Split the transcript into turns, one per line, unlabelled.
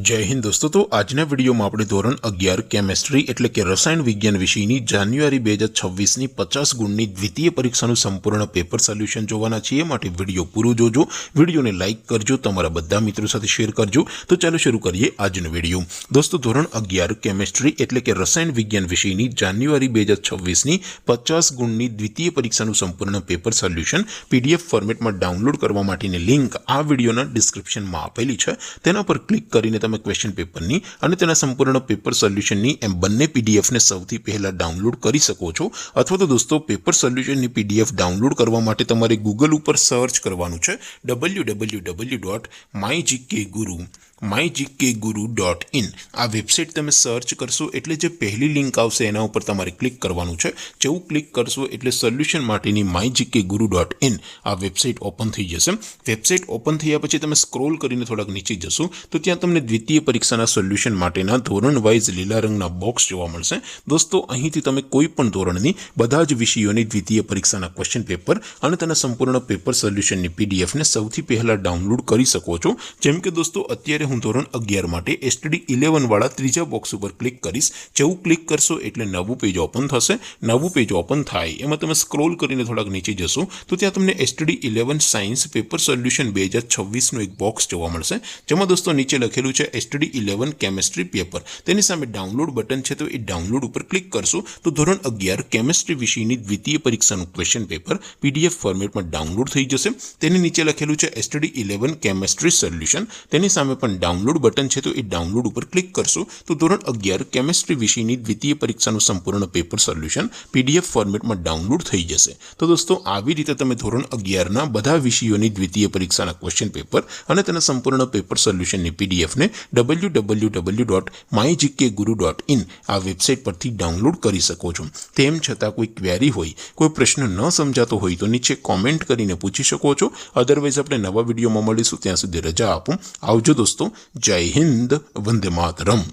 जय हिंद दोस्तों। तो आजना वीडियो में આપણે ધોરણ 11 કેમેસ્ટ્રી એટલે કે રસાયણ વિજ્ઞાન વિષયની જાન્યુઆરી 2026 ની 50 ગુણની દ્વિતીય પરીક્ષાનું સંપૂર્ણ પેપર સોલ્યુશન જોવાના છીએ। માટે વિડિયો પૂરો જોજો, વિડિયોને લાઈક કરજો, તમારા બધા મિત્રો સાથે શેર કરજો। તો ચાલો શરૂ કરીએ આજનો વિડિયો। દોસ્તો ધોરણ 11 કેમેસ્ટ્રી એટલે કે રસાયણ વિજ્ઞાન વિષયની જાન્યુઆરી 2026 ની 50 ગુણની દ્વિતીય પરીક્ષાનું સંપૂર્ણ પેપર સોલ્યુશન પીડીએફ ફોર્મેટમાં ડાઉનલોડ કરવા માટેની લિંક આ વિડિયોના ડિસ્ક્રિપ્શનમાં આપેલી છે। તેના પર ક્લિક કરીને તમે ક્વેશ્ચન પેપરની અને તેના સંપૂર્ણ પેપર સોલ્યુશનની એમ બંને પીડીએફને સૌથી પહેલા ડાઉનલોડ કરી શકો છો। અથવા તો દોસ્તો પેપર સોલ્યુશનની પીડીએફ ડાઉનલોડ કરવા માટે તમારે ગૂગલ ઉપર સર્ચ કરવાનું છે www.mygkguru.in। આ વેબસાઇટ તમે સર્ચ કરશો એટલે જે પહેલી લિંક આવશે એના ઉપર તમારે ક્લિક કરવાનું છે। જેવું ક્લિક કરશો એટલે સોલ્યુશન માટેની mygkguru.in આ વેબસાઇટ ઓપન થઈ જશે। વેબસાઇટ ઓપન થયા પછી તમે સ્ક્રોલ કરીને થોડાક નીચે જશો તો ત્યાં તમને દ્વિતીય પરીક્ષાના સોલ્યુશન માટેના ધોરણ વાઇઝ લીલા રંગના બોક્સ જોવા મળશે। દોસ્તો અહીંથી તમે કોઈ પણ ધોરણની બધા જ વિષયોની દ્વિતીય પરીક્ષાના ક્વેશ્ચન પેપર અને તેના સંપૂર્ણ પેપર સોલ્યુશનની પીડીએફને સૌથી પહેલા ડાઉનલોડ કરી શકો છો। જેમ કે દોસ્તો અત્યારે હું ધોરણ 11 માટે એસટીડી 11 વાળા ત્રીજા બોક્સ ઉપર ક્લિક કરીશ। જેવું ક્લિક કરશો એટલે નવું પેજ ઓપન થશે। નવું પેજ ઓપન થાય એમાં તમે સ્ક્રોલ કરીને થોડાક નીચે જશો તો ત્યાં તમને એસટીડી 11 સાયન્સ પેપર સોલ્યુશન 2026 નું એક બોક્સ જોવા મળશે। જેમાં દોસ્તો નીચે લખેલું છે એસટીડી 11 કેમેસ્ટ્રી પેપર। તેની સામે ડાઉનલોડ બટન છે તો એ ડાઉનલોડ ઉપર ક્લિક કરશો તો ધોરણ 11 કેમેસ્ટ્રી વિષયની દ્વિતીય પરીક્ષાનું ક્વેશ્ચન પેપર પીડીએફ ફોર્મેટમાં ડાઉનલોડ થઈ જશે। તેની નીચે લખેલું છે એસટીડી 11 કેમેસ્ટ્રી સોલ્યુશન। તેની સામે પણ ડાઉનલોડ બટન છે તો એ ડાઉનલોડ ઉપર ક્લિક કરશો તો ધોરણ 11 કેમેસ્ટ્રી વિષયની દ્વિતીય પરીક્ષાનું સંપૂર્ણ પેપર સોલ્યુશન પીડીએફ ફોર્મેટમાં ડાઉનલોડ થઈ જશે। તો દોસ્તો આવી રીતે તમે ધોરણ 11 ના બધા વિષયોની દ્વિતીય પરીક્ષાના ક્વેશ્ચન પેપર અને તેના સંપૂર્ણ પેપર સોલ્યુશનની પીડીએફને www.mygkguru.in આ વેબસાઇટ પરથી ડાઉનલોડ કરી શકો છો। તેમ છતાં કોઈ ક્વેરી હોય, કોઈ પ્રશ્ન ન સમજાતો હોય તો નીચે કોમેન્ટ કરીને પૂછી શકો છો। અધરવાઇઝ આપણે નવા વિડીયોમાં મળીશું, ત્યાં સુધી રજા આપો। આવજો દોસ્તો। જય હિન્દ, વંદે માતરમ।